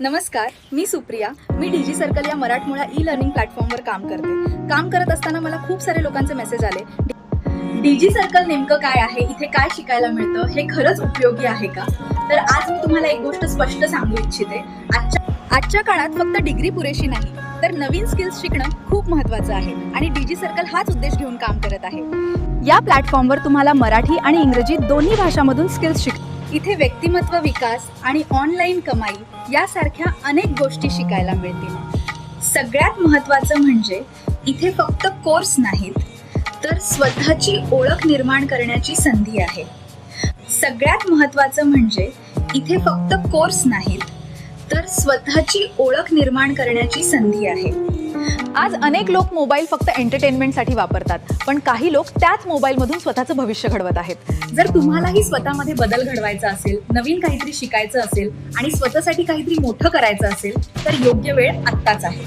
नमस्कार, मी सुप्रिया. मी डीजी सर्कल या मराठमोळा ई लर्निंग प्लॅटफॉर्मवर काम करत असताना मला खूप सारे लोकांचे मेसेज आले. डीजी सर्कल नेमकं काय आहे, इथे काय शिकायला मिळतं, हे खरंच उपयोगी आहे का? तर आज मी तुम्हाला एक गोष्ट स्पष्ट सांगू इच्छिते. आजच्या काळात फक्त डिग्री पुरेशी नाही, तर नवीन स्किल्स शिकणं खूप महत्त्वाचं आहे आणि डीजी सर्कल हाच उद्देश घेऊन काम करत आहे. या प्लॅटफॉर्मवर तुम्हाला मराठी आणि इंग्रजी दोन्ही भाषांमधून स्किल्स इथे व्यक्तिमत्व विकास आणि ऑनलाईन कमाई यासारख्या अनेक गोष्टी शिकायला मिळतील. सगळ्यात महत्त्वाचं म्हणजे इथे फक्त कोर्स नाहीत, तर स्वतःची ओळख निर्माण करण्याची संधी आहे. सगळ्यात महत्त्वाचं म्हणजे इथे फक्त कोर्स नाहीत, तर स्वतःची ओळख निर्माण करण्याची संधी आहे. आज अनेक लोक मोबाईल फक्त एंटरटेनमेंटसाठी वापरतात, पण काही लोक त्याच मोबाईलमधून स्वतःचं भविष्य घडवत आहेत. जर तुम्हालाही स्वतःमध्ये बदल घडवायचा असेल, नवीन काहीतरी शिकायचं असेल आणि स्वतःसाठी काहीतरी मोठं करायचं असेल, तर योग्य वेळ आत्ताच आहे.